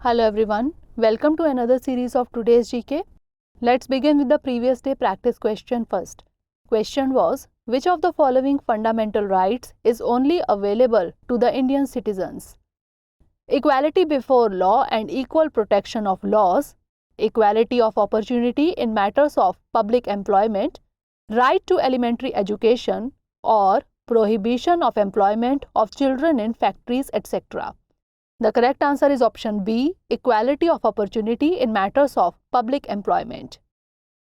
Hello everyone, welcome to another series of today's GK. Let's begin with the previous day practice question first. Question was, which of the following fundamental rights is only available to the Indian citizens? Equality before law and equal protection of laws, equality of opportunity in matters of public employment, right to elementary education, or prohibition of employment of children in factories, etc. The correct answer is option B, equality of opportunity in matters of public employment.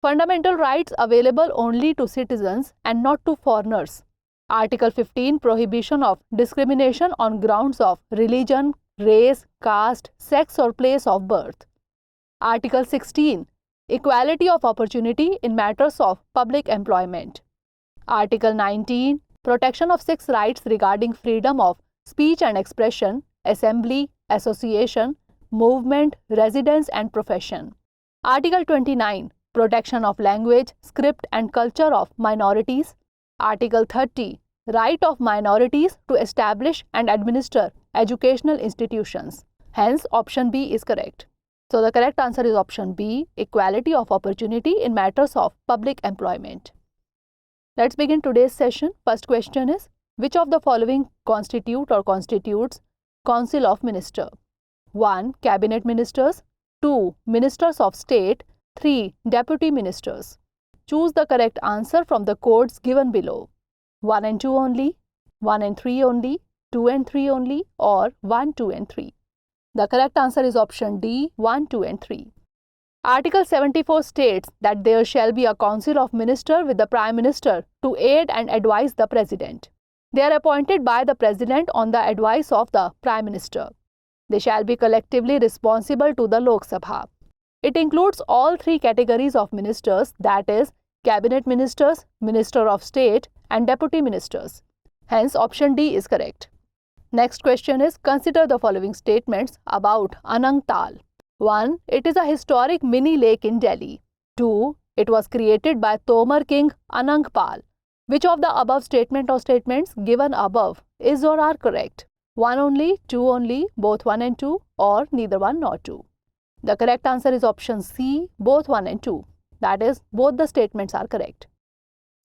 Fundamental rights available only to citizens and not to foreigners. Article 15, prohibition of discrimination on grounds of religion, race, caste, sex or place of birth. Article 16, equality of opportunity in matters of public employment. Article 19, protection of 6 rights regarding freedom of speech and expression, assembly, association, movement, residence and profession. Article 29, protection of language, script and culture of minorities. Article 30, right of minorities to establish and administer educational institutions. Hence, option B is correct. So, the correct answer is option B, equality of opportunity in matters of public employment. Let's begin today's session. First question is, which of the following constitute or constitutes Council of Ministers? 1. Cabinet Ministers. 2. Ministers of State. 3. Deputy Ministers. Choose the correct answer from the codes given below. 1 and 2 only, 1 and 3 only, 2 and 3 only, or 1, 2 and 3. The correct answer is option D, 1, 2 and 3. Article 74 states that there shall be a Council of Ministers with the Prime Minister to aid and advise the President. They are appointed by the President on the advice of the Prime Minister. They shall be collectively responsible to the Lok Sabha. It includes all 3 categories of ministers, that is, Cabinet Ministers, Minister of State and Deputy Ministers. Hence, option D is correct. Next question is, consider the following statements about Anang Tal. 1. It is a historic mini lake in Delhi. 2. It was created by Tomar King Anang Pal. Which of the above statement or statements given above is or are correct? 1 only, 2 only, both 1 and 2, or neither 1 nor 2? The correct answer is option C, both 1 and 2. That is, both the statements are correct.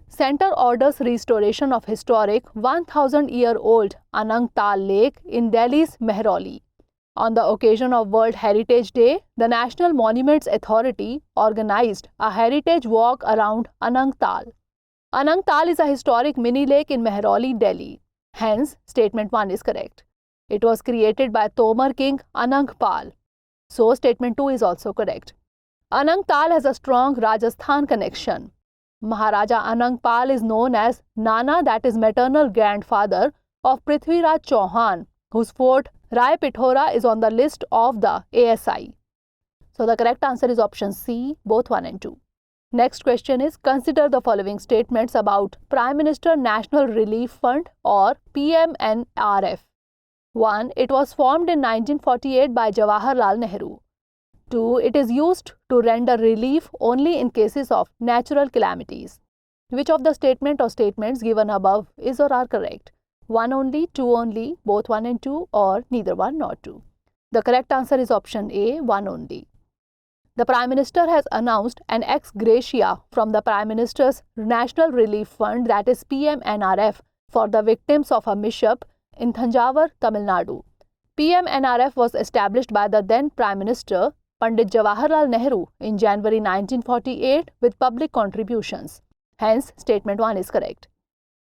Center orders restoration of historic 1000-year-old Anang Tal Lake in Delhi's Mehrauli. On the occasion of World Heritage Day, the National Monuments Authority organized a heritage walk around Anang Tal. Anang Tal is a historic mini lake in Mehrauli, Delhi. Hence, statement 1 is correct. It was created by Tomar King Anang Pal. So, statement 2 is also correct. Anang Tal has a strong Rajasthan connection. Maharaja Anang Pal is known as Nana, that is maternal grandfather of Prithviraj Chauhan, whose fort Rai Pithora is on the list of the ASI. So, the correct answer is option C, both 1 and 2. Next question is, consider the following statements about Prime Minister National Relief Fund or PMNRF. 1. It was formed in 1948 by Jawaharlal Nehru. 2. It is used to render relief only in cases of natural calamities. Which of the statement or statements given above is or are correct? 1 only, 2 only, both 1 and 2, or neither 1 nor 2? The correct answer is option A, 1 only. The Prime Minister has announced an ex gratia from the Prime Minister's National Relief Fund, that is PMNRF, for the victims of a mishap in Thanjavur, Tamil Nadu. PMNRF was established by the then Prime Minister Pandit Jawaharlal Nehru in January 1948 with public contributions. Hence, statement 1 is correct.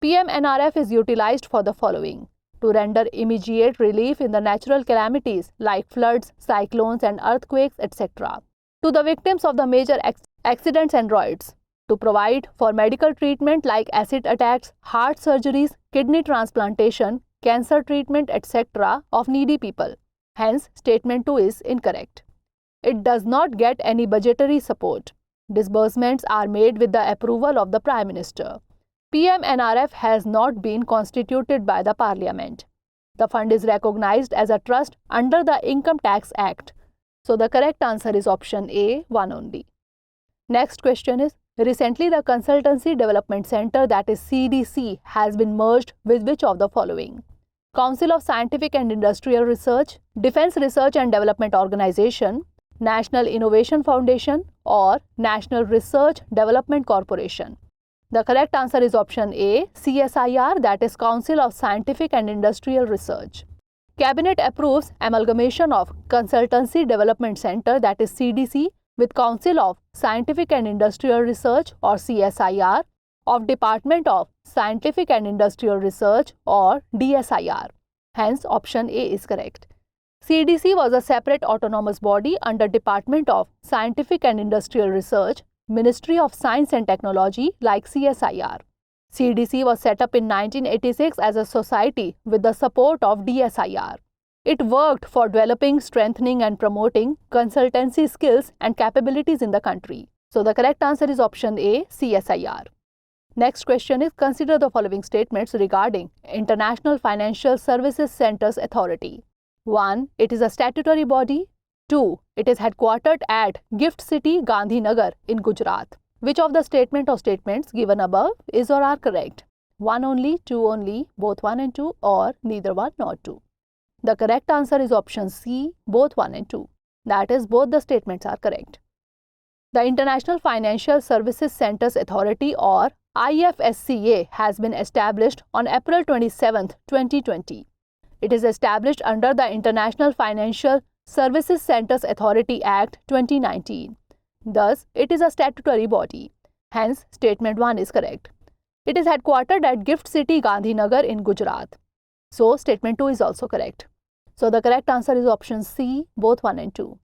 PMNRF is utilized for the following: to render immediate relief in the natural calamities like floods, cyclones and earthquakes, etc. To the victims of the major accidents and riots, to provide for medical treatment like acid attacks, heart surgeries, kidney transplantation, cancer treatment, etc. of needy people. Hence, statement 2 is incorrect. It does not get any budgetary support. Disbursements are made with the approval of the Prime Minister. PMNRF has not been constituted by the Parliament. The fund is recognized as a trust under the Income Tax Act. So, the correct answer is option A, 1 only. Next question is, recently the Consultancy Development Center, that is CDC, has been merged with which of the following? Council of Scientific and Industrial Research, Defense Research and Development Organization, National Innovation Foundation, or National Research Development Corporation? The correct answer is option A, CSIR, that is Council of Scientific and Industrial Research. Cabinet approves amalgamation of Consultancy Development Center, that is CDC, with Council of Scientific and Industrial Research, or CSIR, of Department of Scientific and Industrial Research, or DSIR. Hence, option A is correct. CDC was a separate autonomous body under Department of Scientific and Industrial Research, Ministry of Science and Technology, like CSIR. CDC was set up in 1986 as a society with the support of DSIR. It worked for developing, strengthening and promoting consultancy skills and capabilities in the country. So the correct answer is option A, CSIR. Next question is, consider the following statements regarding International Financial Services Centres Authority. 1. It is a statutory body. 2. It is headquartered at Gift City, Gandhinagar in Gujarat. Which of the statement or statements given above is or are correct? 1 only, 2 only, both 1 and 2, or neither 1 nor 2? The correct answer is option C, both 1 and 2. That is, both the statements are correct. The International Financial Services Centres Authority, or IFSCA, has been established on April 27, 2020. It is established under the International Financial Services Centres Authority Act 2019. Thus, it is a statutory body. Hence, statement 1 is correct. It is headquartered at Gift City, Gandhinagar in Gujarat. So, statement 2 is also correct. So, the correct answer is option C, both 1 and 2.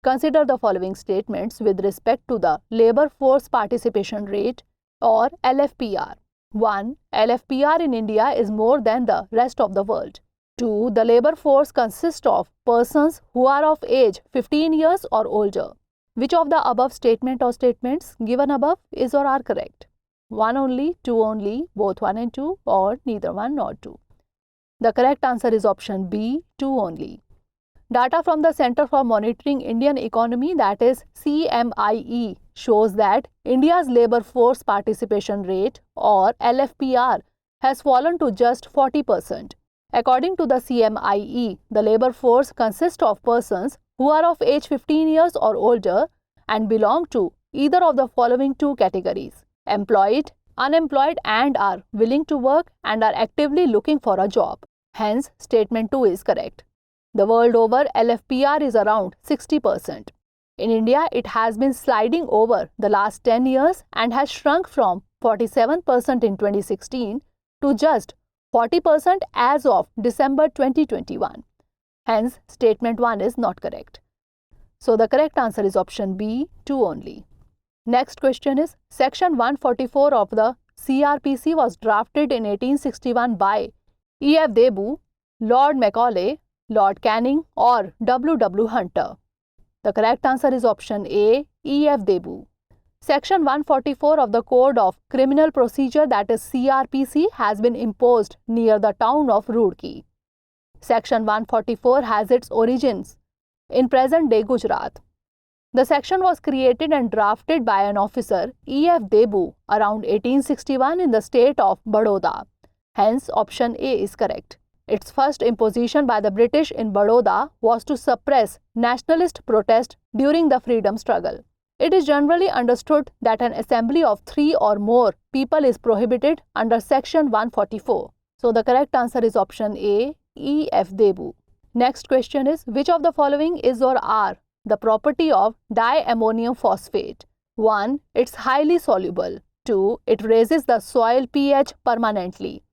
Consider the following statements with respect to the Labour Force Participation Rate, or LFPR. 1. LFPR in India is more than the rest of the world. 2. The labour force consists of persons who are of age 15 years or older. Which of the above statement or statements given above is or are correct? 1 only, 2 only, both 1 and 2, or neither 1 nor 2? The correct answer is option B, 2 only. Data from the Centre for Monitoring Indian Economy, that is CMIE, shows that India's labour force participation rate, or LFPR, has fallen to just 40%. According to the CMIE, the labour force consists of persons who are of age 15 years or older and belong to either of the following two categories: employed, unemployed, and are willing to work and are actively looking for a job. Hence, statement 2 is correct. The world over, LFPR is around 60%. In India, it has been sliding over the last 10 years and has shrunk from 47% in 2016 to just 40% as of December 2021. Hence, statement 1 is not correct. So, the correct answer is option B, 2 only. Next question is, Section 144 of the CrPC was drafted in 1861 by E.F. Debu, Lord Macaulay, Lord Canning, or W.W. Hunter? The correct answer is option A, E.F. Debu. Section 144 of the Code of Criminal Procedure, that is CrPC, has been imposed near the town of Roorkee. Section 144 has its origins in present-day Gujarat. The section was created and drafted by an officer, E.F. Debu, around 1861 in the state of Baroda. Hence, option A is correct. Its first imposition by the British in Baroda was to suppress nationalist protest during the freedom struggle. It is generally understood that an assembly of 3 or more people is prohibited under Section 144. So, the correct answer is option A, E.F. Debu. Next question is, which of the following is or are the property of di-ammonium phosphate? 1. It's highly soluble. 2. It raises the soil pH permanently.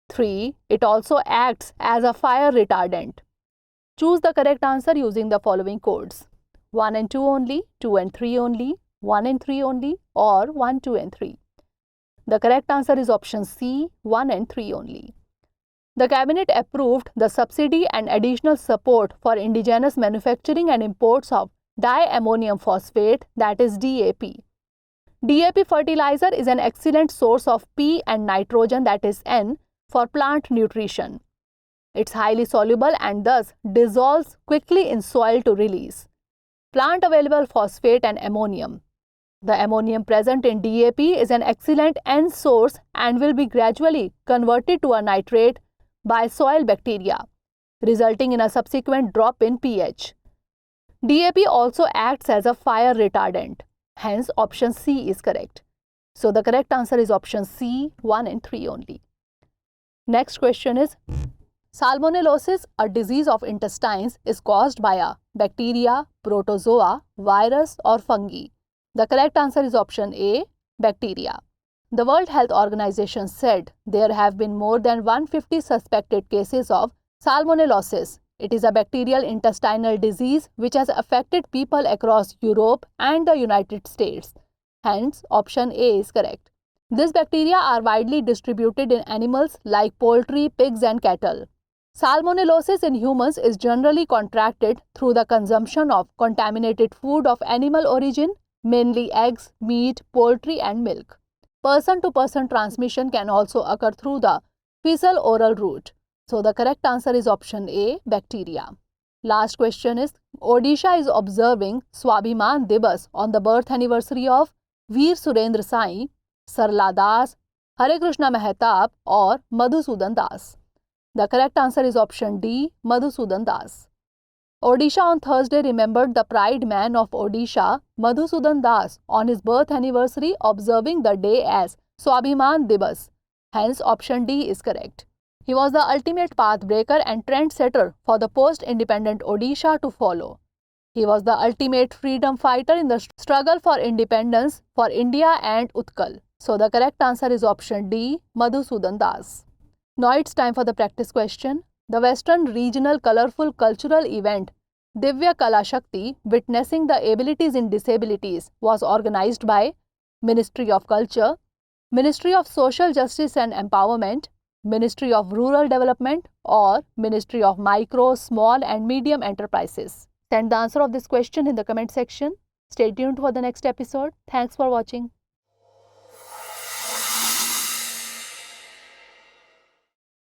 3. It also acts as a fire retardant. Choose the correct answer using the following codes: 1 and 2 only, 2 and 3 only, 1 and 3 only, or 1, 2 and 3. The correct answer is option C, 1 and 3 only. The Cabinet approved the subsidy and additional support for indigenous manufacturing and imports of di-ammonium phosphate, that is DAP. DAP fertilizer is an excellent source of P and nitrogen, that is N, for plant nutrition. It's highly soluble and thus dissolves quickly in soil to release plant available phosphate and ammonium. The ammonium present in DAP is an excellent N source and will be gradually converted to a nitrate by soil bacteria, resulting in a subsequent drop in pH. DAP also acts as a fire retardant. Hence, option C is correct. So, the correct answer is option C, 1 and 3 only. Next question is, Salmonellosis, a disease of intestines, is caused by a bacteria, protozoa, virus or fungi. The correct answer is option A, bacteria. The World Health Organization said there have been more than 150 suspected cases of Salmonellosis. It is a bacterial intestinal disease which has affected people across Europe and the United States. Hence, option A is correct. These bacteria are widely distributed in animals like poultry, pigs and cattle. Salmonellosis in humans is generally contracted through the consumption of contaminated food of animal origin, mainly eggs, meat, poultry and milk. Person-to-person transmission can also occur through the fecal-oral route. So, the correct answer is option A, bacteria. Last question is, Odisha is observing Swabhiman Dibas on the birth anniversary of Veer Surendra Sai, Sarla Das, Hare Krishna Mehtab or Madhusudan Das. The correct answer is option D, Madhusudan Das. Odisha on Thursday remembered the pride man of Odisha, Madhusudan Das, on his birth anniversary, observing the day as Swabhiman Dibas. Hence, option D is correct. He was the ultimate pathbreaker and trendsetter for the post-independent Odisha to follow. He was the ultimate freedom fighter in the struggle for independence for India and Utkal. So, the correct answer is option D, Madhusudan Das. Now, it's time for the practice question. The Western Regional Colorful Cultural Event Divya Kala Shakti, Witnessing the Abilities in Disabilities, was organized by Ministry of Culture, Ministry of Social Justice and Empowerment, Ministry of Rural Development or Ministry of Micro, Small and Medium Enterprises. Send the answer of this question in the comment section. Stay tuned for the next episode. Thanks for watching.